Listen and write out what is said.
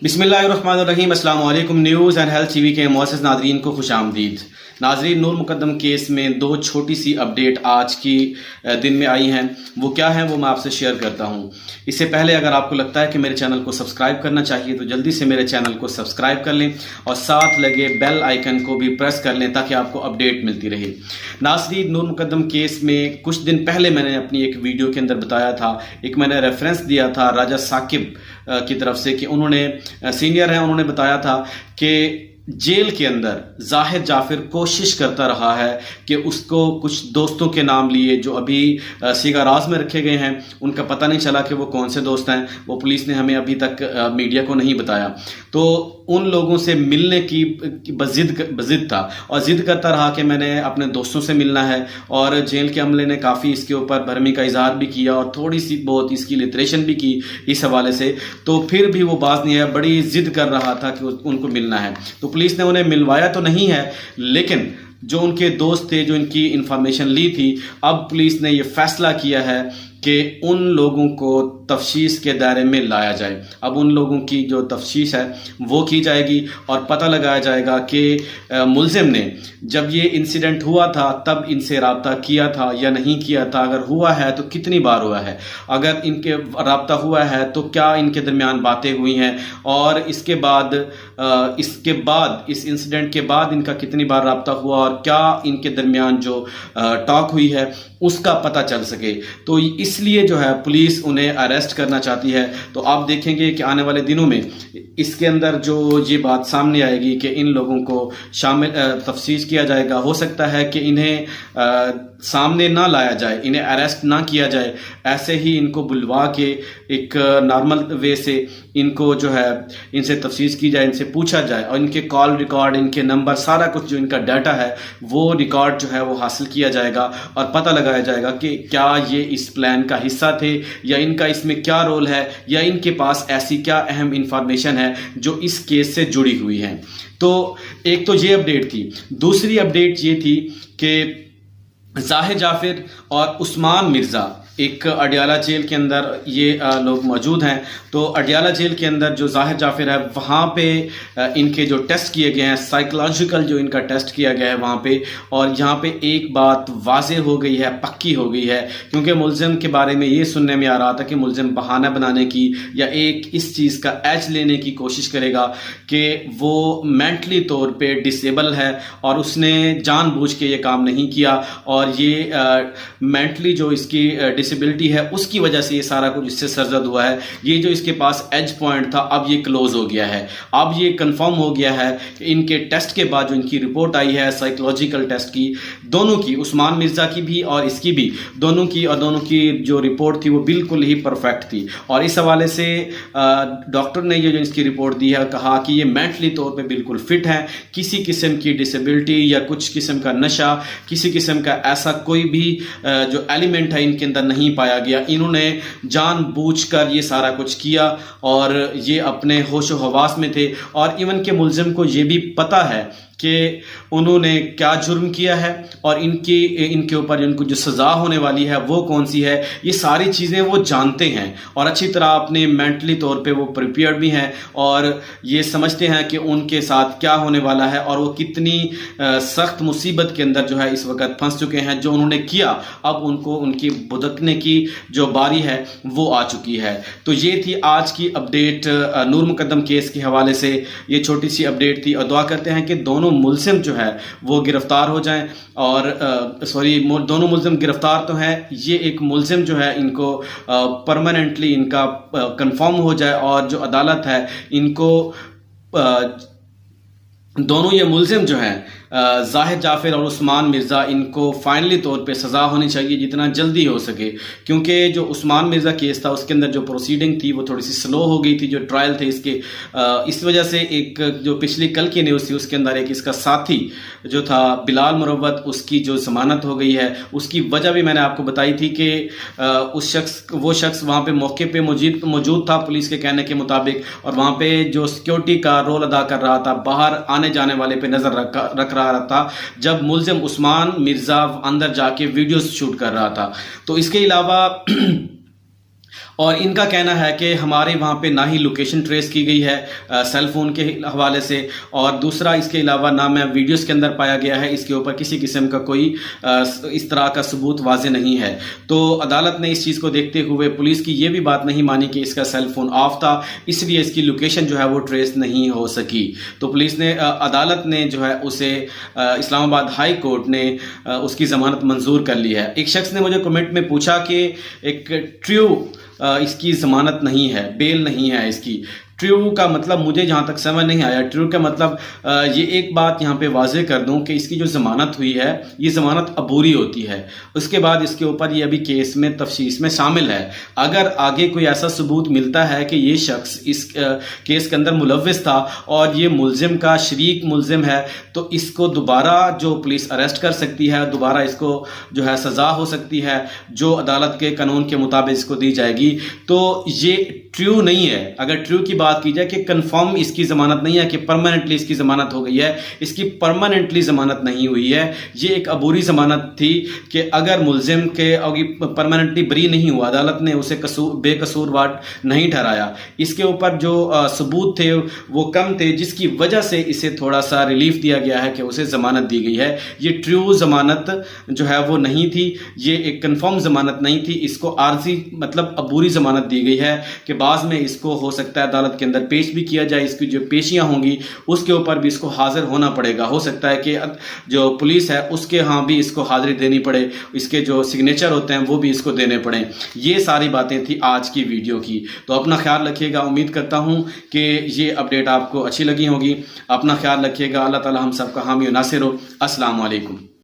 बिस्मिल्लाहिर्रहमानिर्रहीम। अस्सलाम वालेकुम। न्यूज़ एंड हेल्थ टीवी के मुअज़्ज़ज़ नाज़रीन को खुशामदीद। नाज़रीन, नूर मुकद्दम केस में दो छोटी सी अपडेट आज की दिन में आई हैं। वो क्या है वो मैं आपसे शेयर करता हूँ। इससे पहले अगर आपको लगता है कि मेरे चैनल को सब्सक्राइब करना चाहिए तो जल्दी से मेरे चैनल को सब्सक्राइब कर लें और साथ लगे बेल आइकन को भी प्रेस कर लें ताकि आपको अपडेट मिलती रहे। नाज़रीन, नूर मुकद्दम केस में कुछ दिन पहले मैंने अपनी एक वीडियो के अंदर बताया था, एक मैंने रेफरेंस दिया था राजा साकिब की तरफ से कि उन्होंने सीनियर हैं, उन्होंने बताया था कि जेल के अंदर जाहिर जाफिर कोशिश करता रहा है कि उसको कुछ दोस्तों के नाम लिए जो अभी सीगाराज में रखे गए हैं, उनका पता नहीं चला कि वो कौन से दोस्त हैं। वो पुलिस ने हमें अभी तक मीडिया को नहीं बताया। तो उन लोगों से मिलने की बजिद था और जिद करता रहा कि मैंने अपने दोस्तों से मिलना है। और जेल के अमले ने काफ़ी इसके ऊपर भरमी का इजहार भी किया और थोड़ी सी बहुत इसकी लिटरेशन भी की इस हवाले से। तो फिर भी वो बाज नहीं आया, बड़ी जिद कर रहा था कि उनको मिलना है। तो पुलिस ने उन्हें मिलवाया तो नहीं है, लेकिन जो उनके दोस्त थे, जो इनकी इंफॉर्मेशन ली थी, अब पुलिस ने ये फैसला किया है कि उन लोगों को तफ्तीश के दायरे में लाया जाए। अब उन लोगों की जो तफ्तीश है वो की जाएगी और पता लगाया जाएगा कि मुलजिम ने जब ये इंसिडेंट हुआ था तब इनसे राब्ता किया था या नहीं किया था। अगर हुआ है तो कितनी बार हुआ है, अगर इनके राब्ता हुआ है तो क्या इनके दरमियान बातें हुई हैं, और इसके बाद इस इंसिडेंट के बाद इनका कितनी बार राब्ता हुआ और क्या इनके दरमियान जो टॉक हुई है उसका पता चल सके। तो इसलिए जो है पुलिस उन्हें अरेस्ट करना चाहती है। तो आप देखेंगे कि आने वाले दिनों में इसके अंदर जो ये बात सामने आएगी कि इन लोगों को शामिल तफ्तीश किया जाएगा। हो सकता है कि इन्हें सामने ना लाया जाए, इन्हें अरेस्ट ना किया जाए, ऐसे ही इनको बुलवा के एक नॉर्मल वे से इनको जो है इनसे तफ्तीश की जाए, इनसे पूछा जाए और इनके कॉल रिकॉर्ड, इनके नंबर, सारा कुछ जो इनका डाटा है वो रिकॉर्ड जो है वो हासिल किया जाएगा और पता लगाया जाएगा कि क्या ये इस प्लान का हिस्सा थे या इनका इसमें क्या रोल है या इनके पास ऐसी क्या अहम इंफॉर्मेशन है जो इस केस से जुड़ी हुई है। तो एक तो ये अपडेट थी। दूसरी अपडेट ये थी कि जाहिर जाफिर और उस्मान मिर्ज़ा एक अडियाला जेल के अंदर ये लोग मौजूद हैं। तो अडियाला जेल के अंदर जो जाहिर जाफिर है वहाँ पे इनके जो टेस्ट किए गए हैं, साइकोलॉजिकल जो इनका टेस्ट किया गया है वहाँ पे, और यहाँ पे एक बात वाज़े हो गई है, पक्की हो गई है, क्योंकि मुलजिम के बारे में ये सुनने में आ रहा था कि मुलजिम बहाना बनाने की या एक इस चीज़ का एज लेने की कोशिश करेगा कि वो मेंटली तौर पे डिसेबल है और उसने जानबूझ के ये काम नहीं किया और ये मेंटली जो इसकी डिसेबिलिटी है उसकी वजह से ये सारा कुछ इससे सरजद हुआ है। ये जो इसके पास एज पॉइंट था अब ये क्लोज हो गया है। अब ये कंफर्म हो गया है कि इनके टेस्ट के बाद जो इनकी रिपोर्ट आई है साइकोलॉजिकल टेस्ट की, दोनों की, उस्मान मिर्ज़ा की भी और इसकी भी, दोनों की जो रिपोर्ट थी वो बिल्कुल ही परफेक्ट थी। और इस हवाले से डॉक्टर ने ये जो इसकी रिपोर्ट दी है कहा कि ये मेंटली तौर पर बिल्कुल फिट है, किसी किस्म की डिसेबिलिटी या कुछ किस्म का नशा, किसी किस्म का ऐसा कोई भी जो एलिमेंट है इनके अंदर नहीं पाया गया। इन्होंने जानबूझकर ये सारा कुछ किया और ये अपने होशो हवास में थे। और इवन के मुलजिम को ये भी पता है कि उन्होंने क्या जुर्म किया है और इनके ऊपर इनको जो सज़ा होने वाली है वो कौन सी है। ये सारी चीज़ें वो जानते हैं और अच्छी तरह अपने मेंटली तौर पे वो प्रिपेयर्ड भी हैं और ये समझते हैं कि उनके साथ क्या होने वाला है और वो कितनी सख्त मुसीबत के अंदर जो है इस वक्त फंस चुके हैं। जो उन्होंने किया अब उनको उनकी भुगतने की जो बारी है वो आ चुकी है। तो ये थी आज की अपडेट नूर मुकद्दम केस के हवाले से। ये छोटी सी अपडेट थी और दुआ करते हैं कि दोनों मुलजिम जो है वो गिरफ्तार हो जाएं। और दोनों मुलजिम गिरफ्तार तो हैं, ये एक मुलजिम जो है इनको परमानेंटली इनका कंफर्म हो जाए और जो अदालत है इनको दोनों ये मुलजिम जो हैं जाहिर जाफिर और उस्मान मिर्ज़ा, इनको फाइनली तौर पे सज़ा होनी चाहिए जितना जल्दी हो सके। क्योंकि जो उस्मान मिर्ज़ा केस था उसके अंदर जो प्रोसीडिंग थी वो थोड़ी सी स्लो हो गई थी, जो ट्रायल थे इसके, इस वजह से एक जो पिछली कल की न्यूज़ थी उसके अंदर एक इसका साथी जो था बिलाल मुरव्वत, उसकी जो ज़मानत हो गई है उसकी वजह भी मैंने आपको बताई थी कि वो शख्स वहाँ पे मौके पे मौजूद था पुलिस के कहने के मुताबिक, और वहाँ पे जो सिक्योरिटी का रोल अदा कर रहा था, बाहर आने जाने वाले पे नज़र रख रहा था जब मुलजिम उस्मान मिर्ज़ा अंदर जाके वीडियोस शूट कर रहा था। तो इसके अलावा और इनका कहना है कि हमारे वहाँ पे ना ही लोकेशन ट्रेस की गई है सेल फ़ोन के हवाले से, और दूसरा इसके अलावा ना मैं वीडियोस के अंदर पाया गया है इसके ऊपर किसी किस्म का कोई इस तरह का सबूत वाजे नहीं है। तो अदालत ने इस चीज़ को देखते हुए पुलिस की ये भी बात नहीं मानी कि इसका सेल फ़ोन ऑफ था, इसलिए इसकी लोकेशन जो है वो ट्रेस नहीं हो सकी। तो पुलिस ने अदालत ने जो है उसे इस्लामाबाद हाई कोर्ट ने उसकी ज़मानत मंजूर कर ली है। एक शख्स ने मुझे कमेंट में पूछा कि एक ट्रू इसकी ज़मानत नहीं है, बेल नहीं है इसकी। ट्रू का मतलब मुझे जहाँ तक समझ नहीं आया। ट्रू का मतलब ये एक बात यहाँ पे वाजे कर दूँ कि इसकी जो ज़मानत हुई है ये ज़मानत अबूरी होती है, उसके बाद इसके ऊपर ये अभी केस में तफ्सीस में शामिल है। अगर आगे कोई ऐसा सबूत मिलता है कि ये शख्स इस केस के अंदर मुलव्विस था और ये मुलजिम का शरीक मुलजिम है, तो इसको दोबारा जो पुलिस अरेस्ट कर सकती है, दोबारा इसको जो है सज़ा हो सकती है जो अदालत के कानून के मुताबिक इसको दी जाएगी। तो ये ट्रू नहीं है। अगर ट्रू की बात की जाए कि कंफर्म इसकी ज़मानत नहीं है कि परमानेंटली इसकी ज़मानत हो गई है, इसकी परमानेंटली ज़मानत नहीं हुई है। ये एक अबूरी ज़मानत थी कि अगर मुलजिम के परमानेंटली बरी नहीं हुआ, अदालत ने उसे बेकसूरवार नहीं ठहराया, इसके ऊपर जो सबूत थे वो कम थे, जिसकी वजह से इसे थोड़ा सा रिलीफ दिया गया है कि उसे ज़मानत दी गई है। ये ट्रू ज़मानत जो है वो नहीं थी, ये एक कन्फर्म ज़मानत नहीं थी, इसको आर्जी मतलब अबूरी ज़मानत दी गई है कि बाद में इसको हो सकता है अदालत के अंदर पेश भी किया जाए। इसकी जो पेशियां होंगी उसके ऊपर भी इसको हाजिर होना पड़ेगा। हो सकता है कि जो पुलिस है उसके यहाँ भी इसको हाजिरी देनी पड़े, इसके जो सिग्नेचर होते हैं वो भी इसको देने पड़े। ये सारी बातें थी आज की वीडियो की। तो अपना ख्याल रखिएगा। उम्मीद करता हूँ कि ये अपडेट आपको अच्छी लगी होगी। अपना ख्याल रखिएगा। अल्लाह ताला हम सबका हामी और नासिर हो। अस्सलाम वालेकुम।